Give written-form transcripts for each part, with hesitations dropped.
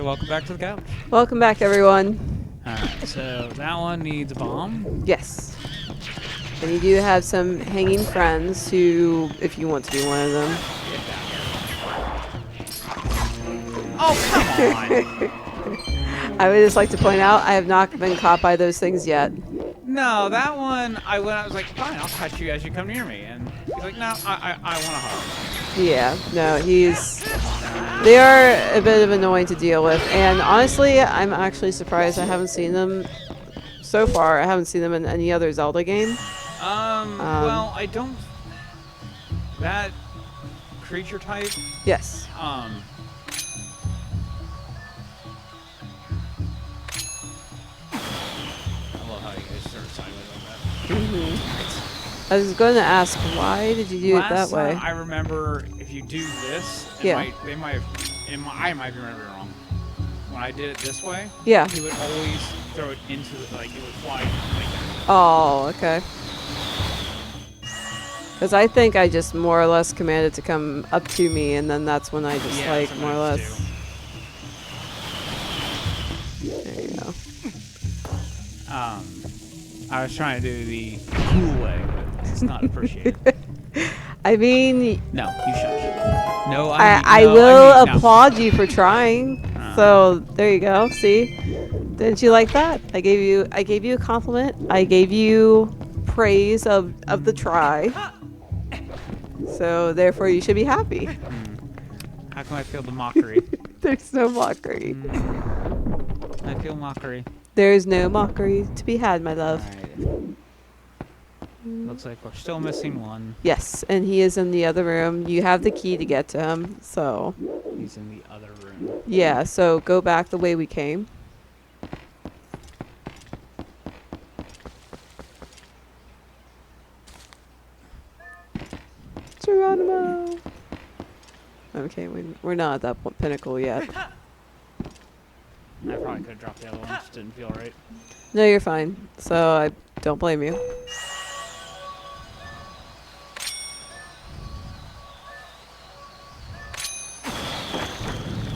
welcome back to the couch. Welcome back, everyone. Alright, so that one needs a bomb. Yes. And you do have some hanging friends who, if you want to be one of them. Oh, come on! I would just like to point out, I have not been caught by those things yet. No, that one, I was like, fine, I'll catch you as you come near me. And he's like, no, I want to hug. Yeah, no, they are a bit of annoying to deal with. And honestly, I'm actually surprised I haven't seen them so far. I haven't seen them in any other Zelda game. Well, I don't... That creature type? Yes. I love how you guys sort of sideways like that. I was going to ask, why did you do it that way? I remember if you do this, I might be remembering wrong. When I did it this way, yeah, he would always throw it into the, like, it would fly like that. Oh, okay. Because I think I just more or less commanded to come up to me, and then that's when I just, like, more or less... There you go. I was trying to do the cool way, but it's not appreciated. I mean... No, you shush. No, I will applaud you for trying. So, there you go. See? Didn't you like that? I gave you a compliment. I gave you praise of the try. So, therefore, you should be happy. How can I feel the mockery? There's no mockery. I feel mockery. There is no mockery to be had, my love. Right. Looks like we're still missing one. Yes, and he is in the other room. You have the key to get to him, so... He's in the other room. Yeah, so go back the way we came. Geronimo! Okay, we're not at that pinnacle yet. I probably could have dropped the other one, just didn't feel right. No, you're fine. So I don't blame you.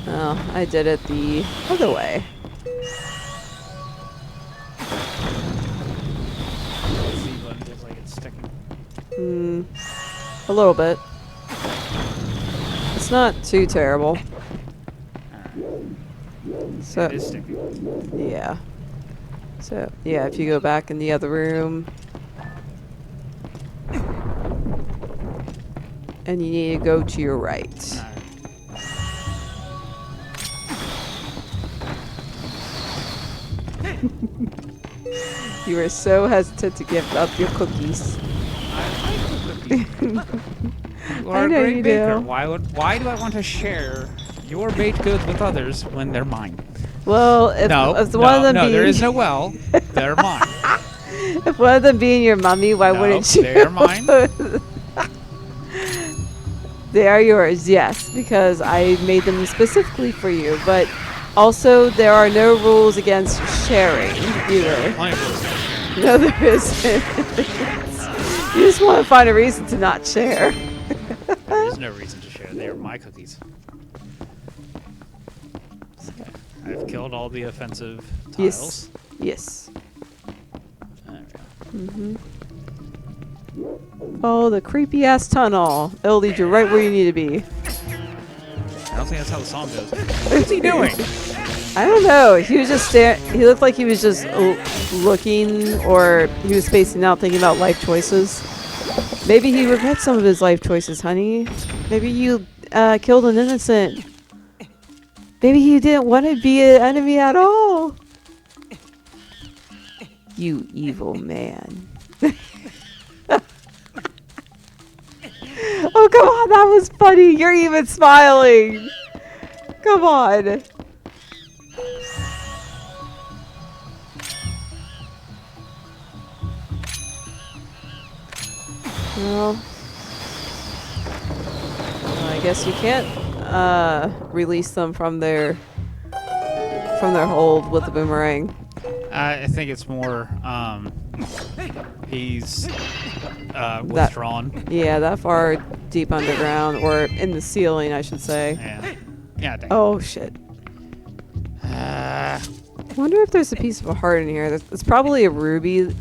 Oh, I did it the other way. Just like it's sticking. A little bit. It's not too terrible. So, it is sticking. Yeah. So, yeah, if you go back in the other room. And you need to go to your right. You were so hesitant to give up your cookies. I like the cookies. You are I know a great you baker. do. Why do I want to share your baked goods with others when they're mine? Well, if one of them being... there is no well. They're mine. If one of them being your mummy, why wouldn't you? They're mine. They are yours, yes, because I made them specifically for you. But also, there are no rules against sharing either. No, there isn't. You just want to find a reason to not share. There is no reason to share. They are my cookies. I've killed all the offensive tiles. Yes. There we go. Oh, the creepy ass tunnel. It'll lead you right where you need to be. I don't think that's how the song goes. What's he doing? I don't know. He was just he looked like he was just looking, or he was spacing out, thinking about life choices. Maybe he regrets some of his life choices, honey. Maybe you killed an innocent. Maybe he didn't want to be an enemy at all. You evil man. Oh, come on. That was funny. You're even smiling. Come on. Well, I guess you can't release them from their hold with the boomerang. I think it's more he's withdrawn. Yeah, that far deep underground, or in the ceiling, I should say. Yeah. Yeah. Dang. Oh shit. Wonder if there's a piece of a heart in here. It's probably a ruby in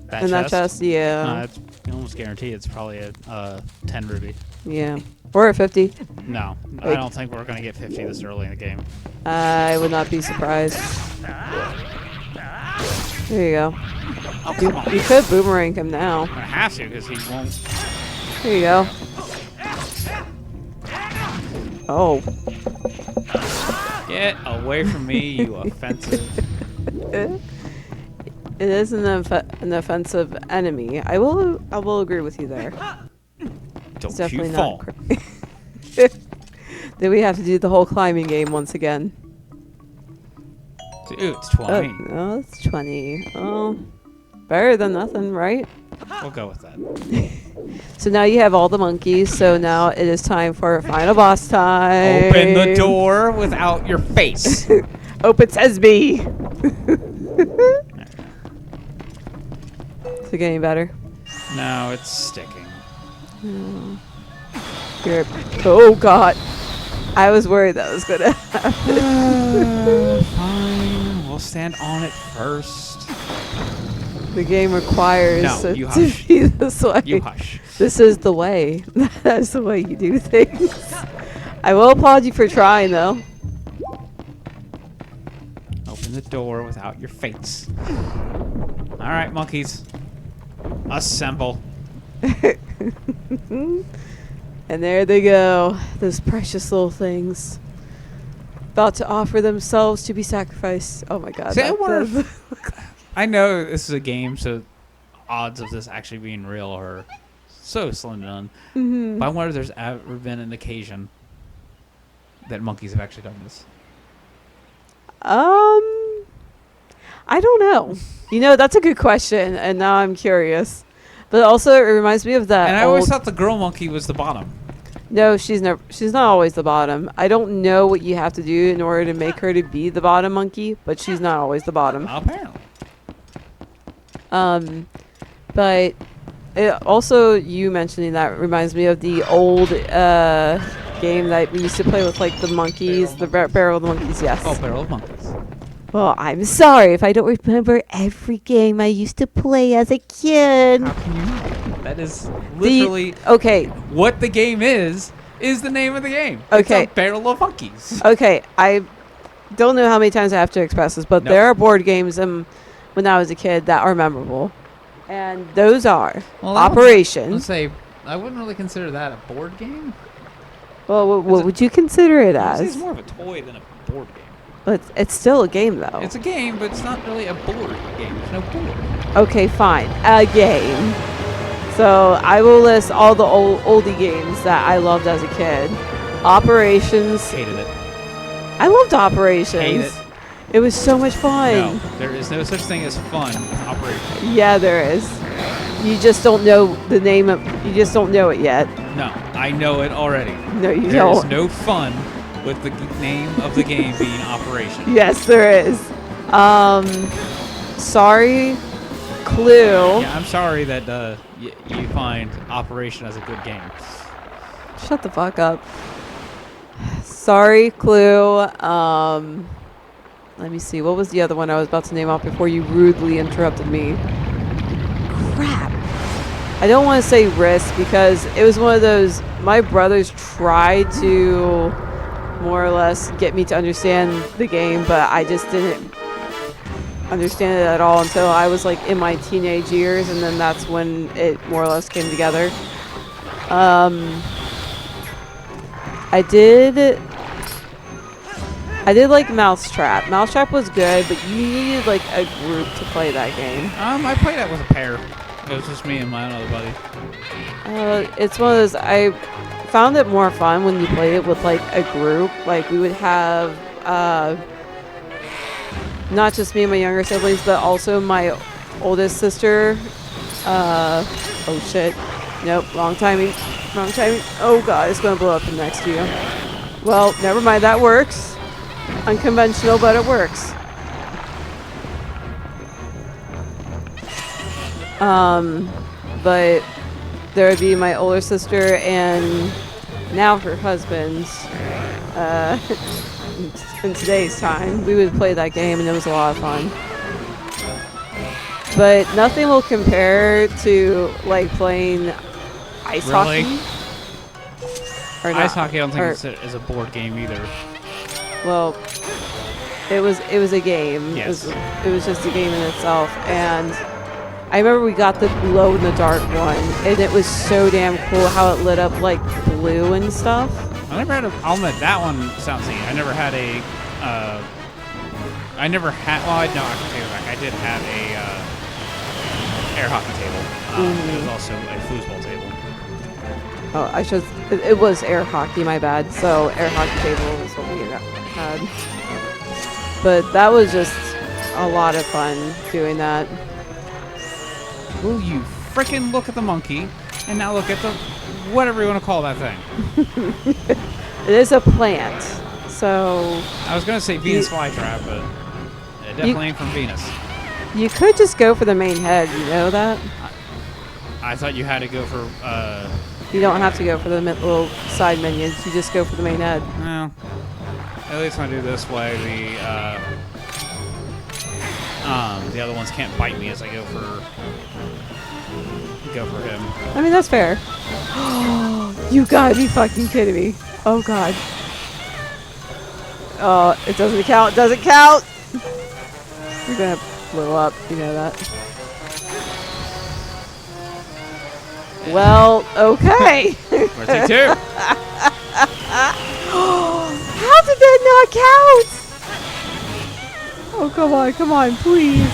that chest. Yeah. It's, you almost guarantee it's probably a 10 ruby. Yeah. Or a 50. No, I don't think we're gonna get 50 this early in the game. I would not be surprised. There you go. Oh, come on. You could boomerang him now. I'm gonna have to because he won't. There you go. Oh. Get away from me, you offensive. It is an offensive enemy. I will agree with you there. It's Don't definitely you not. fall. Then we have to do the whole climbing game once again. Dude, it's 20. Oh, it's 20. Oh, better than nothing, right? We'll go with that. So now you have all the monkeys. So now it is time for final boss time. Open the door without your face. Open Sesame. Is it getting better? No, it's sticking. Here. Oh God. I was worried that was gonna happen. Fine. We'll stand on it first. The game requires No, it you to hush. be this way. You hush. This is the way. That's the way you do things. I will applaud you for trying, though. Open the door without your face. All right, monkeys. Assemble. And there they go. Those precious little things. About to offer themselves to be sacrificed. Oh my God. See, I know this is a game, so odds of this actually being real are so slim to none. Mm-hmm. But I wonder if there's ever been an occasion that monkeys have actually done this. I don't know. You know, that's a good question, and now I'm curious. But also, it reminds me of that. And I always thought the girl monkey was the bottom. No, she's not always the bottom. I don't know what you have to do in order to make her to be the bottom monkey, but she's not always the bottom. Apparently. But it also, you mentioning that reminds me of the old game that we used to play with, like, the monkeys, the Barrel of the Monkeys, yes. Oh, Barrel of Monkeys. Well, I'm sorry if I don't remember every game I used to play as a kid. How can you not? That is literally Okay. what the game is the name of the game. Okay. It's a Barrel of Monkeys. Okay, I don't know how many times I have to express this, but Nope. there are board games when I was a kid that are memorable. And those are Operation. Let's say, I wouldn't really consider that a board game. Well, what would you consider it I'd say it's as? more of a toy than a board game. But it's still a game, though. It's a game, but it's not really a board game. There's no board. Okay, fine. A game. So I will list all the oldie games that I loved as a kid. Operations. Hated it. I loved Operations. Hate it. It was so much fun. No, there is no such thing as fun with Operation. Yeah, there is. You just don't know the name of. You just don't know it yet. No, I know it already. No, you There is don't. no fun with the name of the game being Operation. Yes, there is. Sorry, Clue. Yeah, I'm sorry that you find Operation as a good game. Shut the fuck up. Sorry, Clue. Let me see. What was the other one I was about to name off before you rudely interrupted me? Crap. I don't want to say Risk because it was one of those. My brothers tried to more or less get me to understand the game, but I just didn't understand it at all until I was like in my teenage years, and then that's when it more or less came together. I did like Mousetrap. Mousetrap was good, but you needed like a group to play that game. I played that with a pair. It was just me and my other buddy. It's one of those. I found it more fun when you played it with like a group. Like we would have not just me and my younger siblings, but also my oldest sister. Oh shit! Nope, wrong timing. Wrong timing. Oh god, it's gonna blow up next to you. Well, never mind. That works. Unconventional, but it works. But there would be my older sister and now her husband. in today's time. We would play that game, and it was a lot of fun. But nothing will compare to like playing ice Really? hockey. Or Ice hockey, I don't think is a board game either. Well, it was a game. Yes. It was just a game in itself, and I remember we got the glow in the dark one, and it was so damn cool how it lit up like blue and stuff. I never had I'll admit that one sounds neat. I never had a. I never had. Well, I can take it back. I did have a air hockey table. It was also a foosball table. Oh, I should. It was air hockey. My bad. So air hockey table is what we had. But that was just a lot of fun doing that. Will you frickin' look at the monkey, and now look at the whatever you want to call that thing. It is a plant. So I was gonna say Venus flytrap, but it definitely ain't from Venus. You could just go for the main head. You know that? I thought you had to go for. You don't have to go for the little side minions. You just go for the main head. Well, at least when I do this way, the other ones can't bite me as I go for him. I mean, that's fair. You gotta be fucking kidding me. Oh, God. Oh, it doesn't count. Doesn't count. You're gonna blow up. You know that. Well, okay. Where's he two? How did that not count? Oh, come on, please.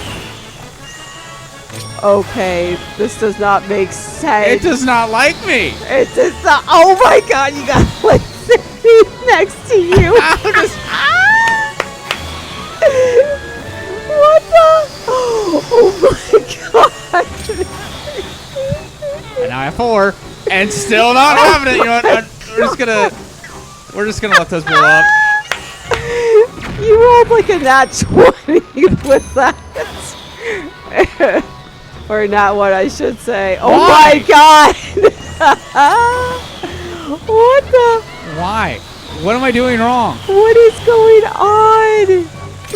Okay, this does not make sense. It does not like me. It does not. Oh my God, you got like 6 feet next to you. What the? Oh my God. And now I have 4, and still not having it. You know what? We're just gonna let those blow up. You rolled like a nat 20 with that. Or not what I should say. Oh my God! What the? Why? What am I doing wrong? What is going on?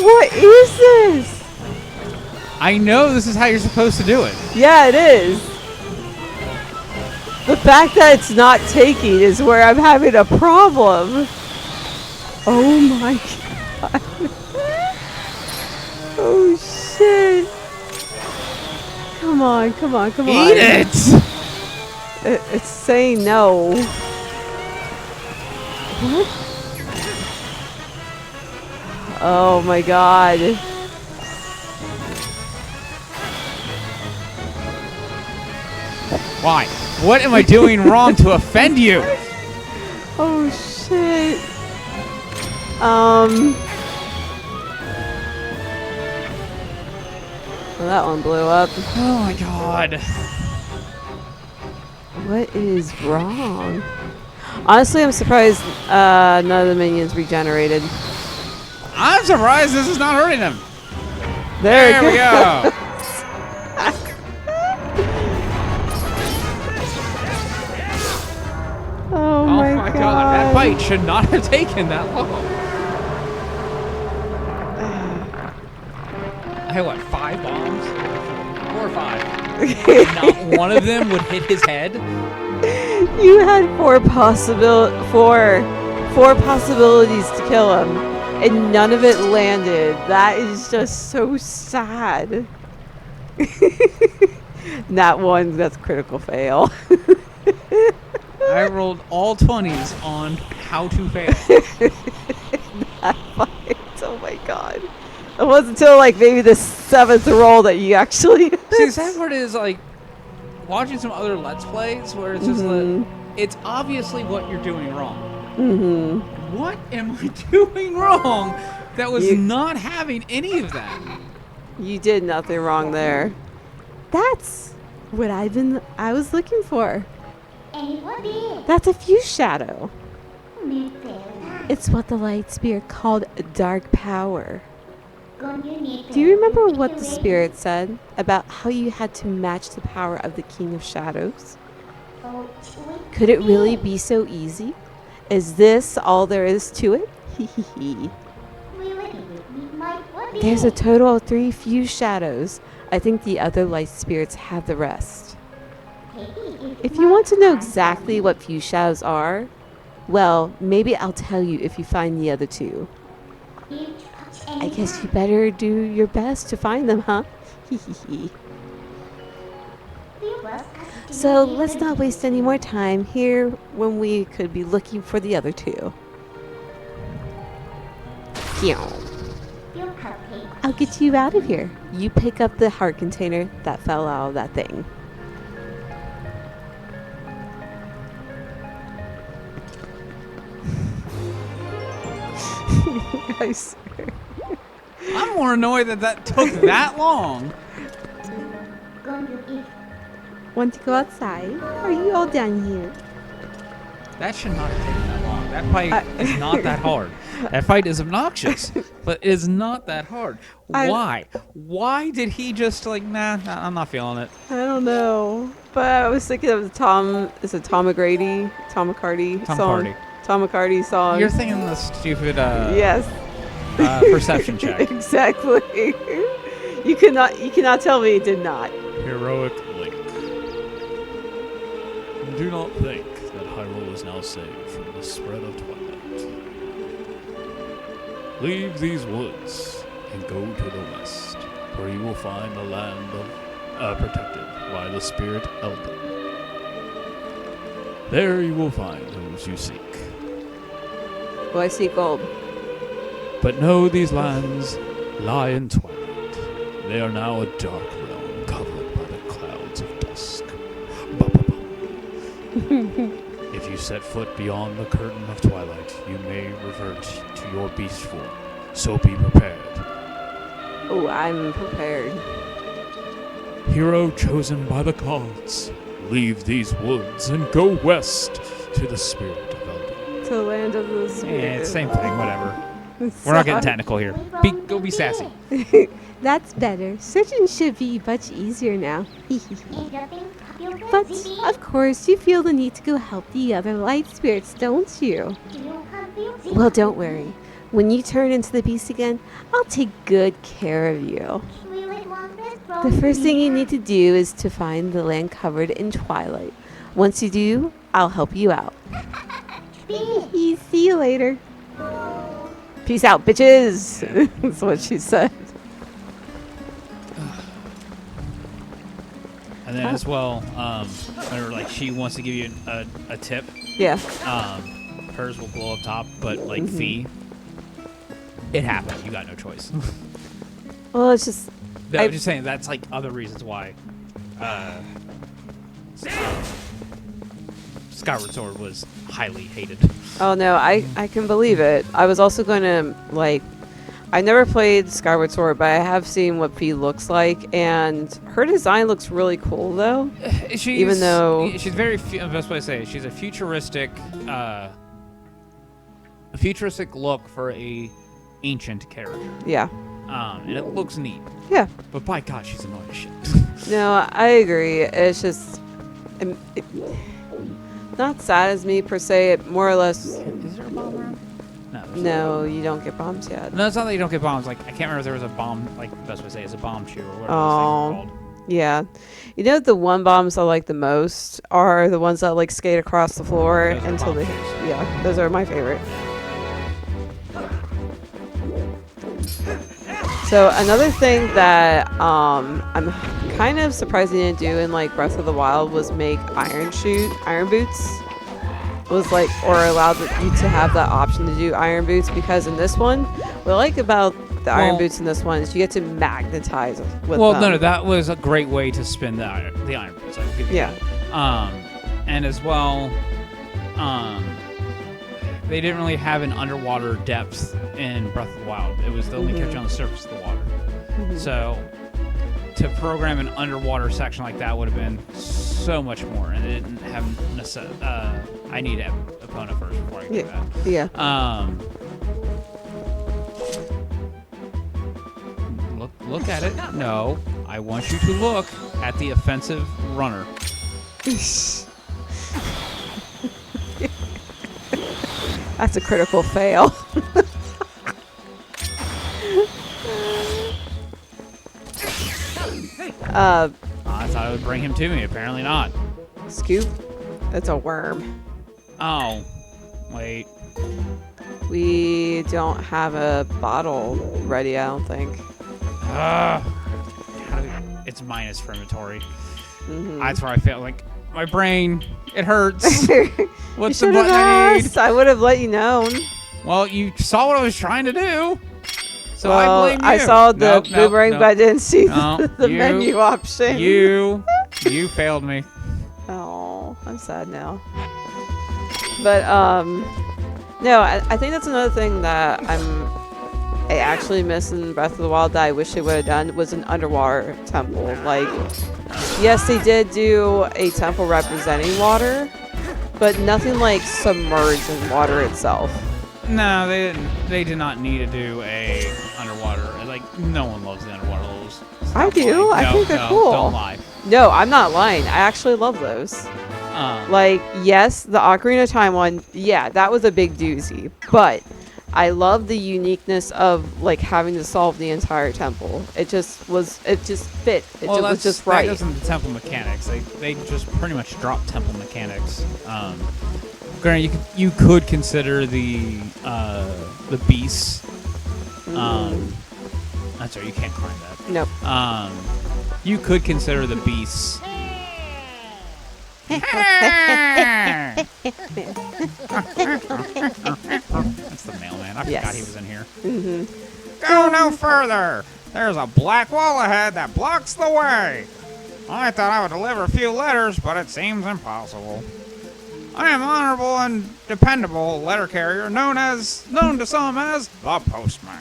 What is this? I know this is how you're supposed to do it. Yeah, it is. The fact that it's not taking is where I'm having a problem. Oh my God. Oh shit. Come on. Eat it! It's saying no. What? Oh my God. Why? What am I doing wrong to offend you? Oh shit. Well, that one blew up. Oh my God. What is wrong? Honestly, I'm surprised none of the minions regenerated. I'm surprised this is not hurting them. There we go. Oh my God. That bite should not have taken that long. I had, what, 5 bombs? 4 or 5. Not one of them would hit his head. You had four possibilities to kill him, and none of it landed. That is just so sad. Not one, that's critical fail. I rolled all 20s on how to fail. That fight. Oh my God. It wasn't until like maybe the 7th roll that you actually. See, the sad part is like watching some other Let's Plays where it's just like, it's obviously what you're doing wrong. What am I doing wrong that was not having any of that? You did nothing wrong there. That's what I was looking for. That's a fuse shadow. It's what the light spirit called dark power. Do you remember what the spirit said about how you had to match the power of the King of Shadows? Could it really be so easy? Is this all there is to it? There's a total of 3 fused shadows. I think the other light spirits have the rest. If you want to know exactly what fused shadows are, well, maybe I'll tell you if you find the other 2. I guess you better do your best to find them, huh? So let's not waste any more time here when we could be looking for the other 2. I'll get you out of here. You pick up the heart container that fell out of that thing. I swear. I'm more annoyed that took that long. Want to go outside? Or are you all done here? That should not have taken that long. That fight is not that hard. That fight is obnoxious, but it is not that hard. Why? Why did he just nah, I'm not feeling it. I don't know. But I was thinking of the Tom McGrady song. Tom McCarty song. You're thinking the stupid yes. Perception check. Exactly. You cannot tell me it did not. Heroic Link. Do not think that Hyrule is now saved from the spread of Twilight. Leave these woods and go to the west, where you will find the land protected by the Spirit Elder. There you will find those you seek. Oh, I see gold. But know these lands lie in twilight. They are now a dark realm covered by the clouds of dusk. If you set foot beyond the curtain of twilight, you may revert to your beast form. So be prepared. Oh, I'm prepared. Hero chosen by the gods, leave these woods and go west to the Spirit of Elder. To the land of the spirit. Yeah, it's same thing, whatever. We're not getting technical here. Go be sassy. That's better. Searching should be much easier now. But, of course, you feel the need to go help the other light spirits, don't you? Well, don't worry. When you turn into the beast again, I'll take good care of you. The first thing you need to do is to find the land covered in twilight. Once you do, I'll help you out. See you later. Peace out, bitches. That's what she said. And then as well, whenever like she wants to give you a tip, Yeah. hers will glow up top, but like fee, it happened. You got no choice. Well, it's just. I'm just saying that's like other reasons why Skyward Sword was highly hated. Oh no, I can believe it. I was also going to I never played Skyward Sword, but I have seen what Fee looks like, and her design looks really cool though. Even though she's very, the best way to say it, she's a futuristic look for a ancient character. Yeah. And it looks neat. Yeah. But by God, she's annoying as shit. No, I agree. It's just not sad as me per se. It more or less. Is there a bomb around? No, you don't get bombs yet. No, it's not that you don't get bombs. Like I can't remember if there was a bomb. Like the best way to say it is a bomb shoe or whatever those things are called. Yeah. You know the one bombs I like the most are the ones that like skate across the floor Those are until they. bomb Yeah, those are my favorite. So another thing that I'm kind of surprised they didn't do in like Breath of the Wild was make iron boots. Was like, or allowed you to have that option to do iron boots, because in this one, what I like about the iron boots in this one is you get to magnetize with them. No, that was a great way to spin the iron boots. I'll give you that. And as well, they didn't really have an underwater depth in Breath of the Wild. It was only kept you on the surface of the water. So to program an underwater section like that would have been so much more, and it didn't have I need an opponent first before I do that. Yeah. Look at it. No, I want you to look at the offensive runner. That's a critical fail. I thought it would bring him to me. Apparently not. Scoop. That's a worm. Oh, wait. We don't have a bottle ready, I don't think. It's minus for inventory. Mm-hmm. That's where I feel like my brain, it hurts. What's the you button I need? asked. I would have let you know. Well, you saw what I was trying to do. So well, I blame you. I saw the Nope, boomerang, nope. but I didn't see No, the you- menu option. You failed me. Oh, I'm sad now. But no, I think that's another thing that I actually miss in Breath of the Wild that I wish they would have done was an underwater temple. Like, yes, they did do a temple representing water, but nothing like submerged in water itself. No, they didn't. They did not need to do a underwater. Like, no one loves the underwater levels. I do. Lying. I think they're cool. Don't lie. No, I'm not lying. I actually love those. Like, yes, the Ocarina of Time one, yeah, that was a big doozy. But I love the uniqueness of, like, having to solve the entire temple. It just fit. It was just right. That isn't the temple mechanics. They just pretty much dropped temple mechanics. Granted, you could consider the beasts. That's right, you can't climb that. Nope. You could consider the beasts. That's the mailman. I forgot he was in here. Mm-hmm. Go no further. There's a black wall ahead that blocks the way. I thought I would deliver a few letters, but it seems impossible. I am honorable and dependable letter carrier known to some as the postman.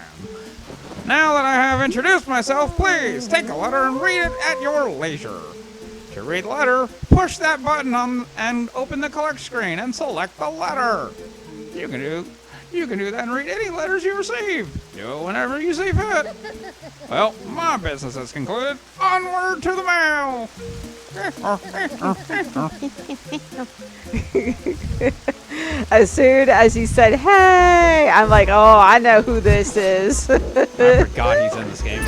Now that I have introduced myself, please take the letter and read it at your leisure. To read the letter, push that button on and open the collect screen and select the letter. You can do that and read any letters you receive. Do it whenever you see fit. Well, my business is concluded. Onward to the mail. As soon as he said, "Hey," I'm like, "Oh, I know who this is." I forgot he's in this game.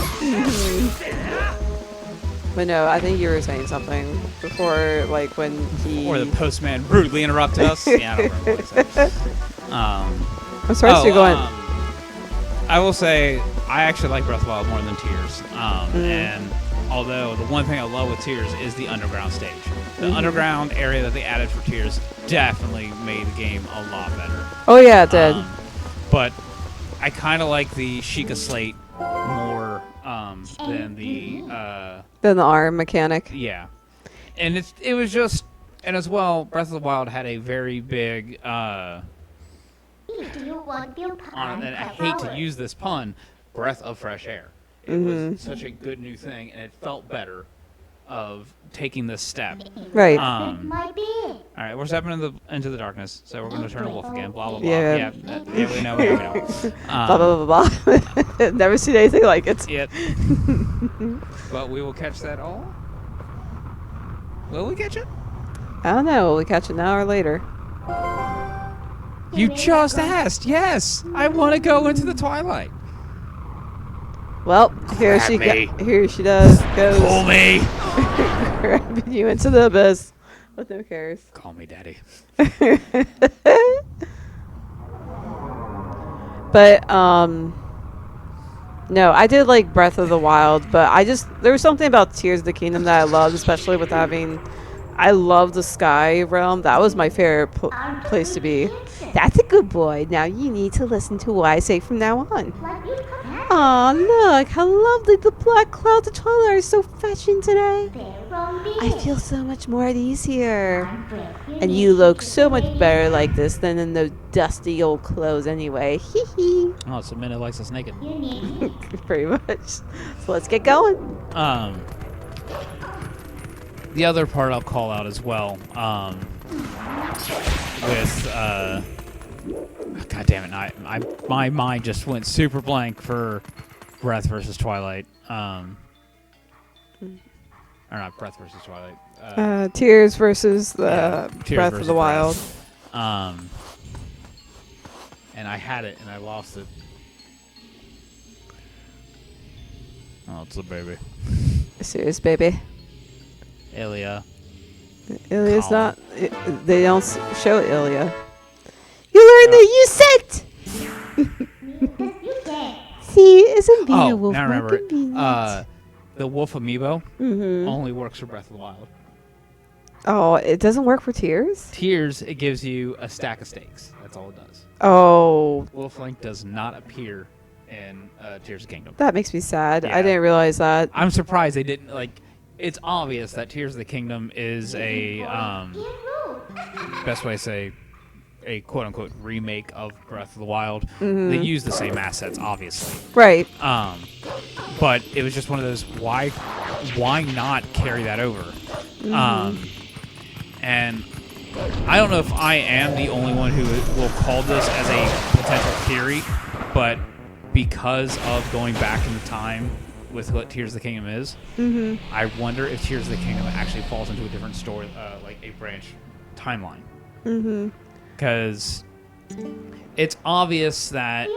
But no, I think you were saying something before, like when he. Or the postman rudely interrupted us. Yeah, I don't remember what he said. I'm sorry, so you're going. I will say I actually like Breath of the Wild more than Tears. And although the one thing I love with Tears is the underground stage. The underground area that they added for Tears definitely made the game a lot better. Oh yeah, it did. But I kind of like the Sheikah Slate more than the Then the arm mechanic. yeah. And it was just, and as well, Breath of the Wild had a very big and I hate to use this pun, breath of fresh air. It was such a good new thing, and it felt better of taking this step. Right. All right, we're stepping into the darkness, so we're going to turn to wolf again. Blah blah blah. Yeah. Yeah, we know. Blah blah blah blah. Never seen anything like it. Yet. But we will catch that all. Will we catch it? I don't know. Will we catch it now or later? You just asked. Yes, I want to go into the Twilight. Well, here she does. Goes. Pull me. Grabbing you into the abyss. With no cares. Call me daddy. But no, I did like Breath of the Wild, but there was something about Tears of the Kingdom that I loved, especially with I love the Sky Realm. That was my favorite place to be. That's a good boy. Now you need to listen to what I say from now on. Aw, look, how lovely the black clouds of Twilight are so fetching today. I feel so much more at ease here. And you look so much better like this than in those dusty old clothes anyway. Hee hee. Oh, it's a man who likes us naked. Pretty much. So let's get going. The other part I'll call out as well, with God damn it! My mind just went super blank for Breath versus Twilight. Or not Breath versus Twilight. Tears versus the Tears Breath versus of the Wild. And I had it and I lost it. Oh, it's the baby. Serious, baby. Ilya. Ilya's Colin. not. They don't show Ilya. You learned that you said. See, isn't being a Oh, wolf now I more remember it. convenient? The wolf amiibo Mm-hmm. only works for Breath of the Wild. Oh, it doesn't work for Tears? Tears, it gives you a stack of stakes. That's all it does. Oh, Wolf Link does not appear in Tears of the Kingdom. that makes me sad. Yeah. I didn't realize that. I'm surprised they didn't, like, it's obvious that Tears of the Kingdom is a, best way to say, a quote-unquote remake of Breath of the Wild. They use the same assets, obviously. Right. But it was just one of those, why not carry that over? And I don't know if I am the only one who will call this as a potential theory, but because of going back in time with what Tears of the Kingdom is, I wonder if Tears of the Kingdom actually falls into a different story, like a branch timeline. Because it's obvious that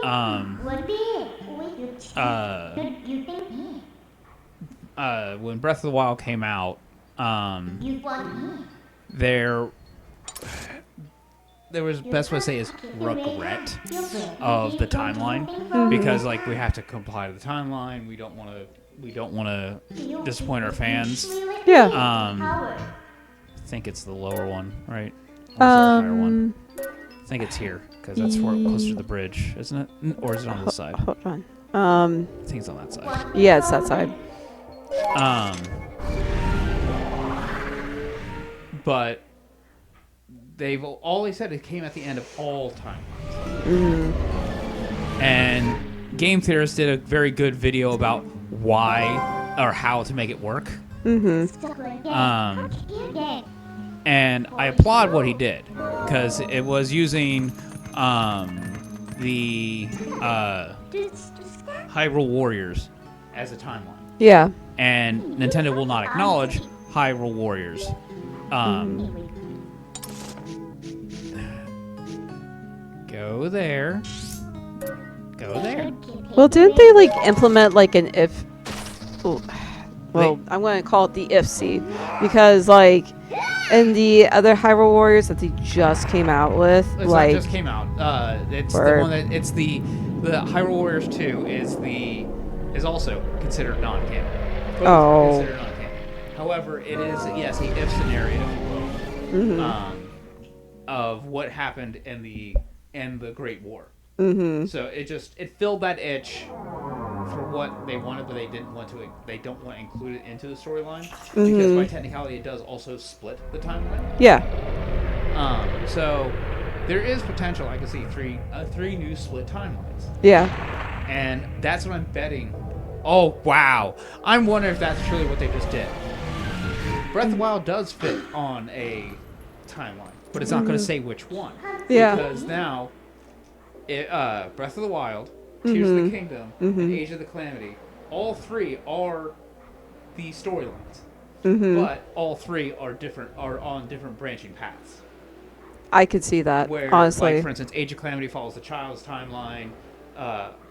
when Breath of the Wild came out, there was, best way to say is regret of the timeline, because like we have to comply to the timeline. We don't want to disappoint our fans. Yeah. I think it's the lower one, right? Or is there a higher one? I think it's here because that's closer to the bridge, isn't it? Or is it on this side? Hold on. I think it's on that side. Yeah, it's that side. But they've always said it came at the end of all timelines. And game theorists did a very good video about why or how to make it work. And I applaud what he did, because it was using the Hyrule Warriors as a timeline. Yeah. And Nintendo will not acknowledge Hyrule Warriors. Go there. Go there. Well, didn't they like implement like an if? Ooh, well, I'm going to call it the if seed, because like in the other Hyrule Warriors that they just came out with, It's like not just came out. It's the one that it's the Hyrule Warriors 2 is also considered non-canon. Both Oh. considered non-canon. However, it is the if scenario, if you will, of what happened in the Great War. So it filled that itch for what they wanted, but they don't want to include it into the storyline, because by technicality it does also split the timeline. yeah. So there is potential. I can see three new split timelines, Yeah. and that's what I'm betting. Oh wow! I'm wondering if that's truly what they just did. Breath of the Wild does fit on a timeline, but it's not going to say which one. Yeah. Because now, Breath of the Wild, Tears of the Kingdom, and Age of the Calamity, all three are the storylines, but all three are on different branching paths. I could see that, Where, honestly. like, for instance, Age of Calamity follows the child's timeline,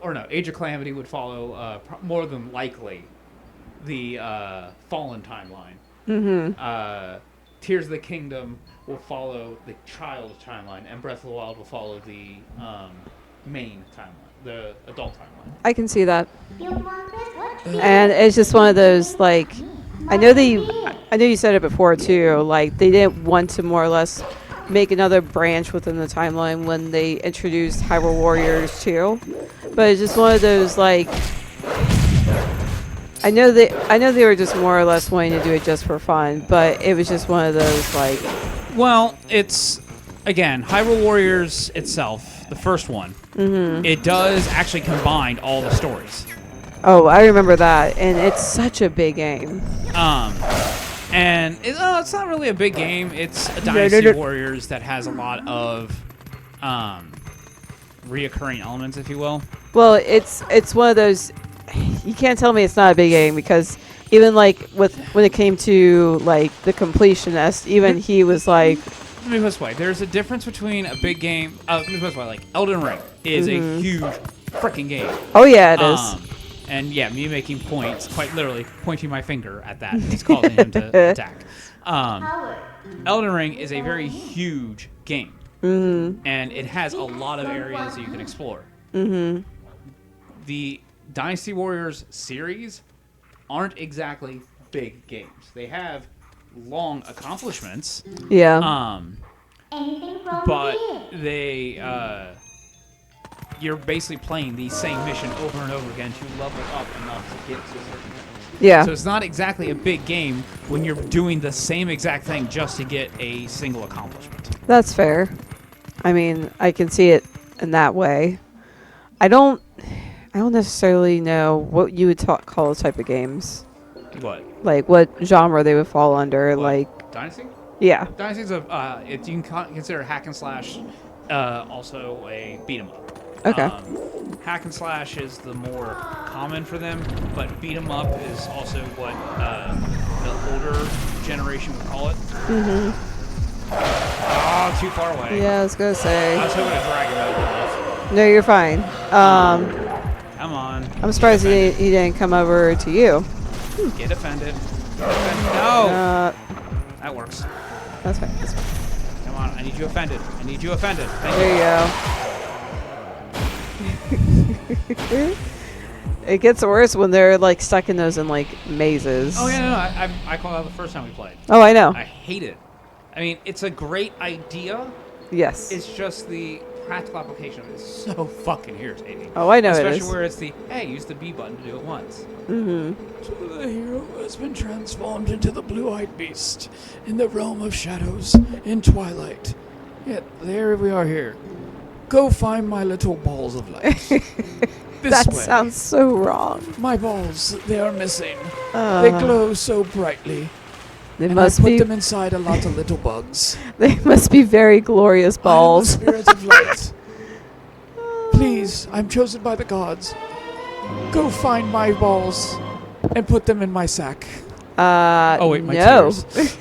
or no, Age of Calamity would follow more than likely the Fallen timeline. Tears of the Kingdom will follow the child's timeline, and Breath of the Wild will follow the main timeline, the adult timeline. I can see that. And it's just one of those, like, I know you said it before too, like they didn't want to more or less make another branch within the timeline when they introduced Hyrule Warriors 2. But it's just one of those, like, I know they were just more or less wanting to do it just for fun, but it was just one of those, like, well, it's, again, Hyrule Warriors itself, the first one, it does actually combine all the stories. oh, I remember that, and it's such a big game. And it's not really a big game. It's a Dynasty Warriors that has a lot of reoccurring elements, if you will. Well, it's one of those, you can't tell me it's not a big game, because even like when it came to like the completionist, even he was like, Let me put it this way. There's a difference between a big game. Let me put it this way. Like Elden Ring is a huge freaking game. oh yeah, it is. And yeah, me making points, quite literally pointing my finger at that, is causing him to attack. Elden Ring is a very huge game, and it has a lot of areas that you can explore. The Dynasty Warriors series aren't exactly big games. They have long accomplishments. Yeah. But they, you're basically playing the same mission over and over again to level up enough to get to a certain point. Yeah. So it's not exactly a big game when you're doing the same exact thing just to get a single accomplishment. That's fair. I mean, I can see it in that way. I don't necessarily know what you would call those type of games. What? Like what genre they would fall under. What? Like, Dynasty? yeah. Dynasty's you can consider hack and slash also a beat 'em up. Okay. Hack and slash is the more common for them, but beat 'em up is also what the older generation would call it. Oh, too far away. Yeah, I was gonna say. I was hoping to drag it over enough. No, you're fine. Come on. I'm surprised he didn't come over to you. Get offended. No. That works. That's fine. That's fine. Come on. I need you offended. I need you offended. Thank There you go. It gets worse when they're like stuck in those like mazes. Oh yeah, no. I called out the first time we played. Oh, I know. I hate it. I mean, it's a great idea. Yes. It's just the practical application of it is so fucking irritating. Oh, I know it Especially is. where it's the, hey, use the B button to do it once. So the hero has been transformed into the blue-eyed beast in the realm of shadows in Twilight. Yet there we are here. Go find my little balls of light. This That way. sounds so wrong. My balls, they are missing. They glow so brightly. They And must I put be. them inside a lot of little bugs. They must be very glorious balls. I am the spirit of light. Please, I'm chosen by the gods. Go find my balls and put them in my sack. Oh, wait, my no. tears.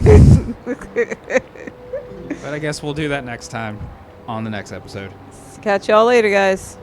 But I guess we'll do that next time on the next episode. Catch y'all later, guys.